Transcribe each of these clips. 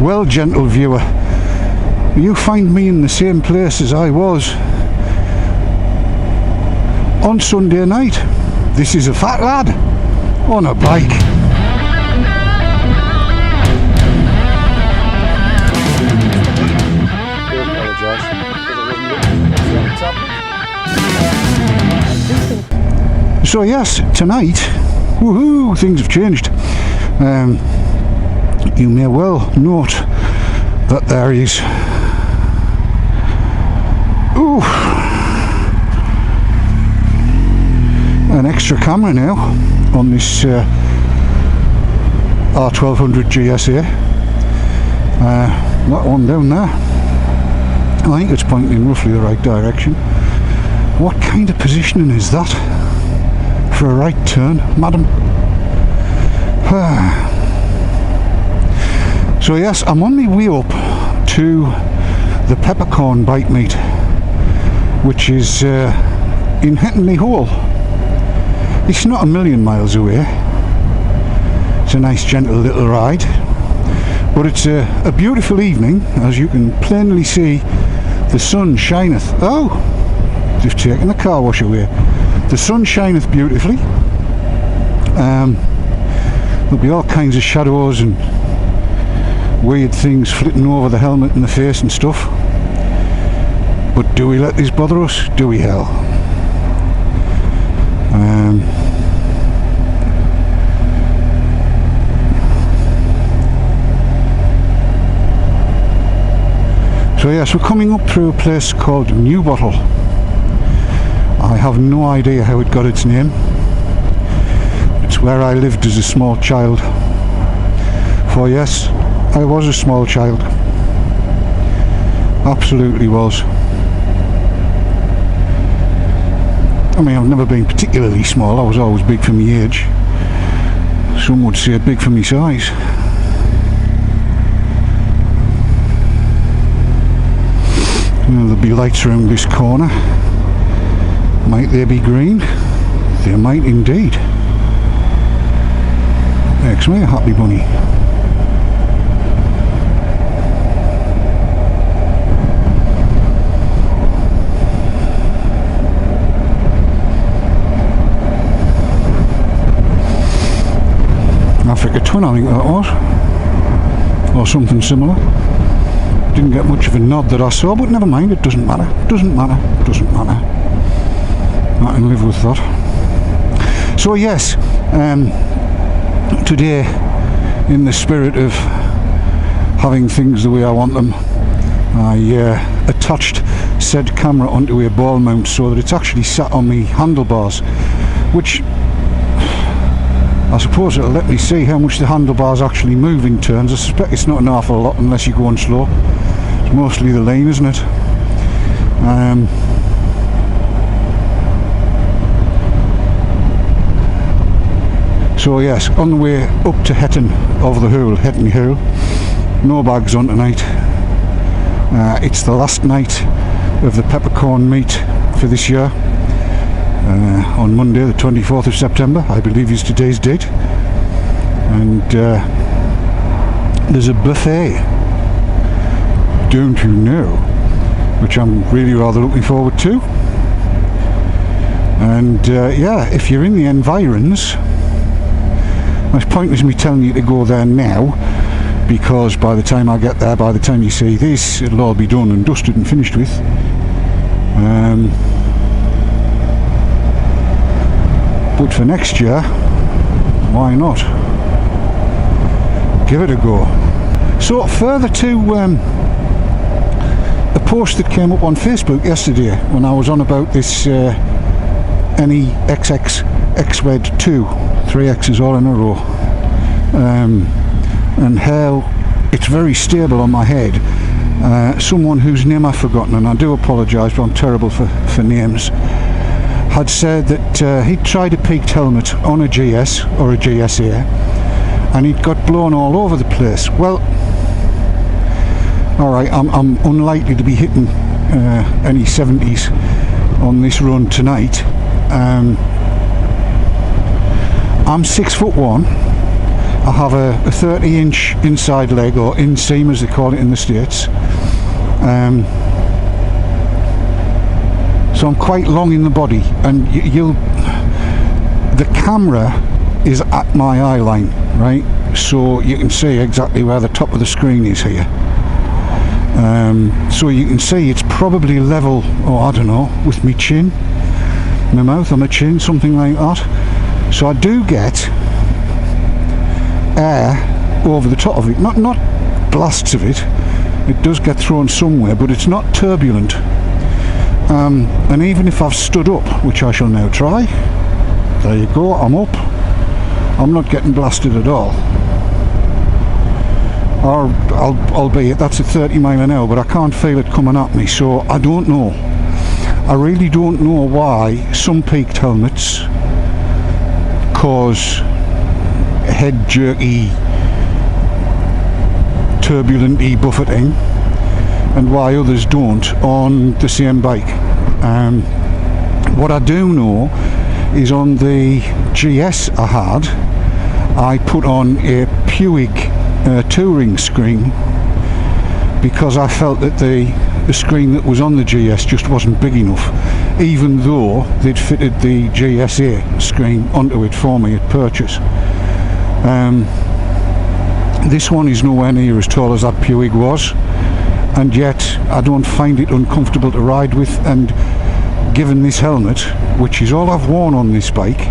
Well, gentle viewer, you find me in the same place as I was on Sunday night. This is a fat lad on a bike. So yes, tonight, woohoo, things have changed. You may well note that there is an extra camera now on this R1200 GSA. That one down there, I think it's pointing in roughly the right direction. What kind of positioning is that for a right turn, madam? So yes, I'm on my way up to the Peppercorn Bike Meet, which is in Hetinley Hall. It's not a million miles away. It's a nice gentle little ride, but it's a beautiful evening, as you can plainly see. The sun shineth. Oh, they've taken the car wash away. The sun shineth beautifully. There'll be all kinds of shadows and weird things flitting over the helmet and the face and stuff. But do we let this bother us? Do we hell? So yes, we're coming up through a place called New Bottle. I have no idea how it got its name. It's where I lived as a small child. For yes, I was a small child. Absolutely was. I mean, I've never been particularly small. I was always big for my age. Some would say big for my size. There'll be lights around this corner. Might they be green? They might indeed. Makes me a happy bunny. Africa Twin, I think that was, or something similar. Didn't get much of a nod that I saw, but never mind, it doesn't matter, doesn't matter, doesn't matter. I can live with that. So yes, today, in the spirit of having things the way I want them, I attached said camera onto a ball mount so that it's actually sat on me handlebars, which I suppose it'll let me see how much the handlebars actually move in turns. I suspect it's not an awful lot unless you're going slow. It's mostly the lane, isn't it? So yes, on the way up to Hetton over the hill, Hetinley Hill. No bags on tonight. It's the last night of the Peppercorn Meet for this year. On Monday the 24th of September, I believe is today's date, and there's a buffet, don't you know, which I'm really rather looking forward to. And yeah, if you're in the environs, it's pointless me telling you to go there now, because by the time I get there, by the time you see this, it'll all be done and dusted and finished with. But for next year, why not? Give it a go. So further to a post that came up on Facebook yesterday when I was on about this NEXX XWED 2, 3 X's all in a row, and how it's very stable on my head. Someone whose name I've forgotten, and I do apologise, but I'm terrible for names, had said that he'd tried a peaked helmet on a GS or a GSA and he'd got blown all over the place. Well, alright, I'm unlikely to be hitting any 70s on this run tonight. I'm 6'1", I have a 30-inch inside leg, or inseam as they call it in the States. So I'm quite long in the body, and the camera is at my eye line, right? So you can see exactly where the top of the screen is here. So you can see it's probably level, I don't know, with my chin, my mouth or my chin, something like that. So I do get air over the top of it, not blasts of it. It does get thrown somewhere, but it's not turbulent. And even if I've stood up, which I shall now try, there you go, I'm up, I'm not getting blasted at all. Or albeit that's at 30 mile an hour, but I can't feel it coming at me, so I don't know. I really don't know why some peaked helmets cause head jerky, turbulent-y buffeting, and why others don't on the same bike. What I do know is on the GS I had, I put on a Puig touring screen because I felt that the screen that was on the GS just wasn't big enough, even though they'd fitted the GSA screen onto it for me at purchase. This one is nowhere near as tall as that Puig was, and yet I don't find it uncomfortable to ride with, and given this helmet, which is all I've worn on this bike,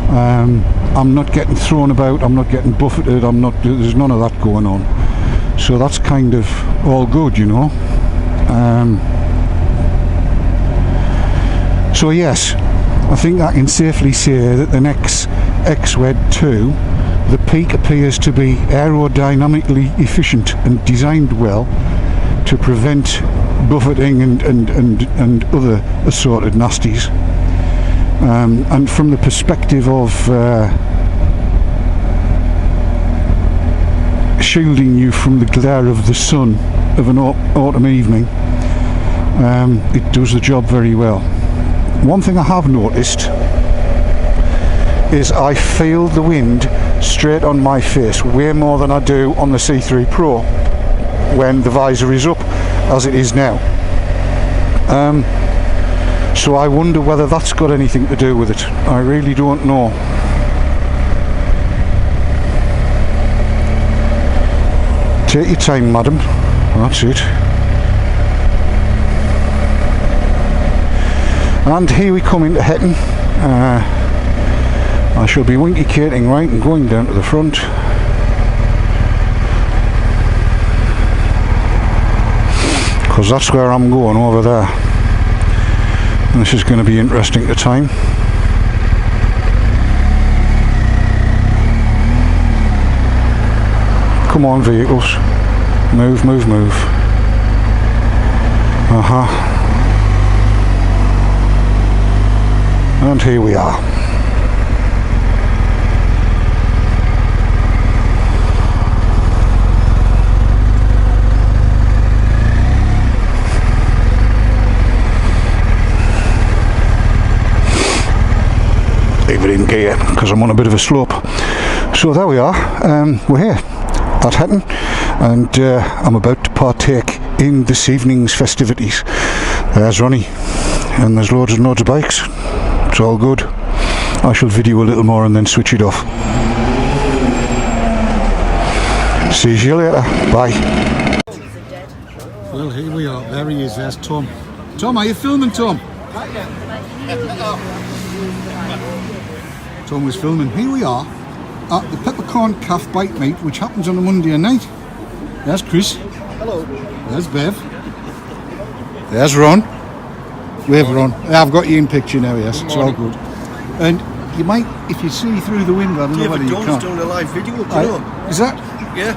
I'm not getting thrown about, I'm not getting buffeted, there's none of that going on. So that's kind of all good, you know. So yes, I think I can safely say that the next X-Wed 2, the peak appears to be aerodynamically efficient and designed well to prevent buffeting and other assorted nasties. And from the perspective of shielding you from the glare of the sun of an autumn evening, it does the job very well. One thing I have noticed is I feel the wind straight on my face way more than I do on the C3 Pro when the visor is up, as it is now. So I wonder whether that's got anything to do with it. I really don't know. Take your time, madam. That's it. And here we come into Hetton. I shall be windicating right and going down to the front. Because that's where I'm going, over there. And this is going to be interesting to time. Come on, vehicles. Move, move, move. And here we are. Leave it in gear because I'm on a bit of a slope. So there we are. We're here at Hetton, and I'm about to partake in this evening's festivities. There's Ronnie, and there's loads and loads of bikes. It's all good. I shall video a little more and then switch it off. See you later. Bye. Well, here we are. There he is. There's Tom. Tom, are you filming, Tom? Tom was filming. Here we are at the Peppercorn Bike Meet, which happens on a Monday night. There's Chris. Hello. There's Bev. There's Ron. Wave, Ron. I've got you in picture now, yes. It's all good. And you might, if you see through the window, I don't know whether you can. David Dawn's doing a live video, do you know? Is that? Yeah.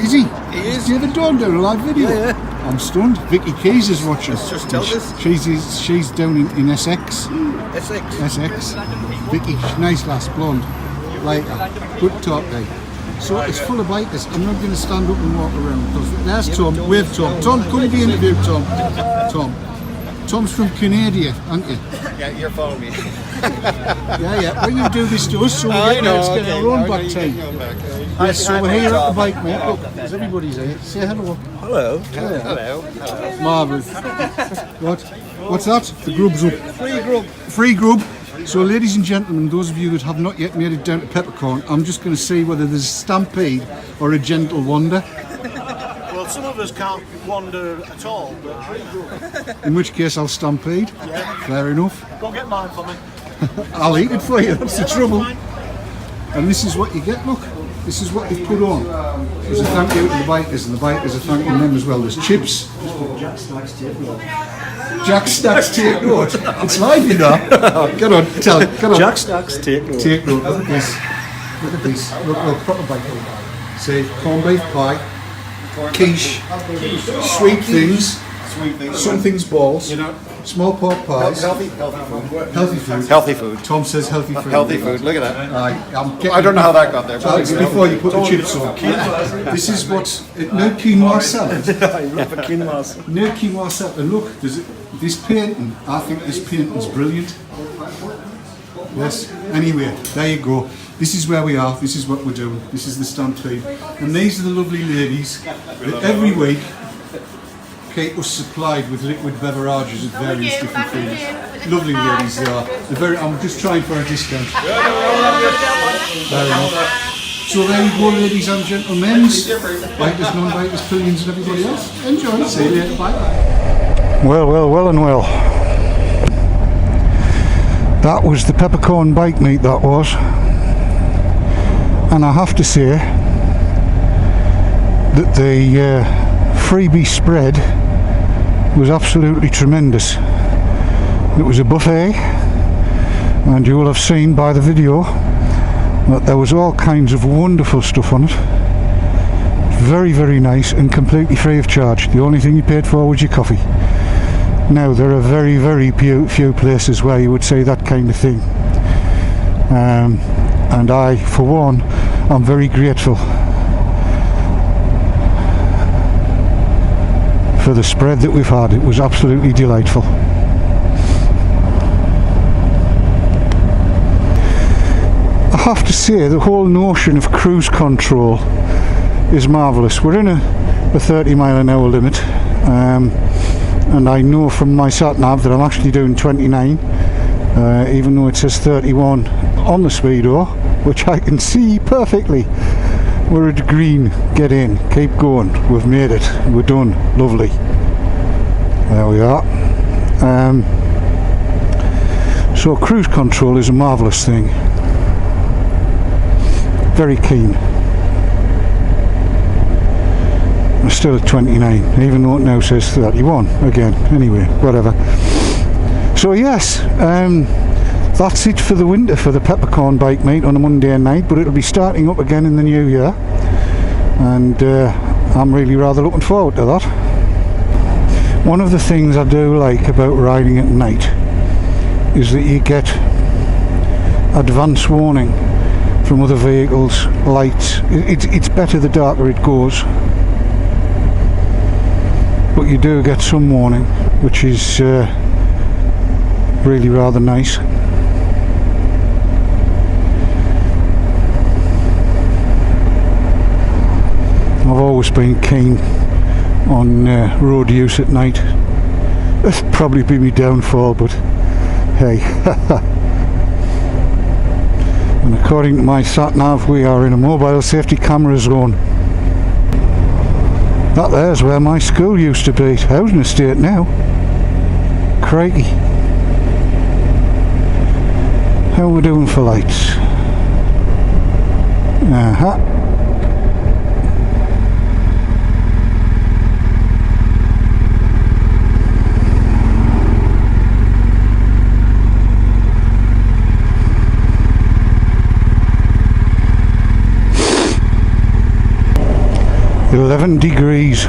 Is he? He is. David Dawn doing a live video? Yeah. I'm stunned. Vicky Keys is watching. Let's just tell this. She's down in SX. SX. Vicky, nice lass, blonde. Like her. Good talk guy. So it's full of bikers. I'm not going to stand up and walk around. There's Tom. Wave Tom. Tom, come be interviewed, Tom. Tom's from Canada, aren't you? Yeah, you're following me. Yeah. Well, you do this to us, so we get our own back time. Yes, so we're here at the bike meet. Look, there's everybody's here. Say hello. Hello. Yeah. Hello. Marvellous. What's that? The grub's up. Free grub. Free grub. So ladies and gentlemen, those of you that have not yet made it down to Peppercorn, I'm just going to see whether there's a stampede or a gentle wander. Well, some of us can't wander at all, but free grub. In which case I'll stampede. Yeah. Fair enough. Go get mine for me. I'll eat it for you, that's the trouble. And this is what you get, look. This is what they put on. There's a thank you to the bikers, and the bikers are thanking them as well. There's chips. Jack Stacks take note. It's live, you know. Get on, tell it. Get on. Jack Stacks take note. Take note. Look at this. Look at this. Look, proper bike. Say corned beef pie, quiche, sweet things, some things balls, small pork pies. Healthy food. Healthy food. Healthy food. Tom says healthy food. Healthy food. Look at that. I don't know how that got there. Alex, before you put the chips on, this is what no quinoa salad. No quinoa salad. And look, this painting. I think this painting's brilliant. Yes. Anyway, there you go. This is where we are. This is what we're doing. This is the stampede, and these are the lovely ladies that every week keep us supplied with liquid beverages at various different things. Lovely ladies they are. I'm just trying for a discount. Fair enough. So there you go, ladies and gentlemen. Bikers, non-bikers, pillions and everybody else. Enjoy. See you later. Bye. Well and well. That was the Peppercorn Bike Meet, that was. And I have to say that the freebie spread was absolutely tremendous. It was a buffet, and you will have seen by the video that there was all kinds of wonderful stuff on it. Very, very nice and completely free of charge. The only thing you paid for was your coffee. Now there are very, very few places where you would say that kind of thing. And I, for one, am very grateful for the spread that we've had. It was absolutely delightful. I have to say, the whole notion of cruise control is marvellous. We're in a 30 mile an hour limit, and I know from my sat nav that I'm actually doing 29, even though it says 31 on the speedo, which I can see perfectly. We're at green. Get in, keep going. We've made it. We're done. Lovely. There we are. So cruise control is a marvellous thing. Very keen. I'm still at 29, even though it now says 31 again. Anyway, whatever. So yes, that's it for the winter for the Peppercorn Bike Meet on a Monday night, but it'll be starting up again in the new year, and I'm really rather looking forward to that. One of the things I do like about riding at night is that you get advance warning from other vehicles, lights. It's better the darker it goes, but you do get some warning, which is really rather nice. I've always been keen on road use at night. That'll probably be my downfall, but hey. And according to my sat nav, we are in a mobile safety camera zone. That there's where my school used to be. Housing estate now. Crikey. How are we doing for lights? Uh-huh. .11 degrees.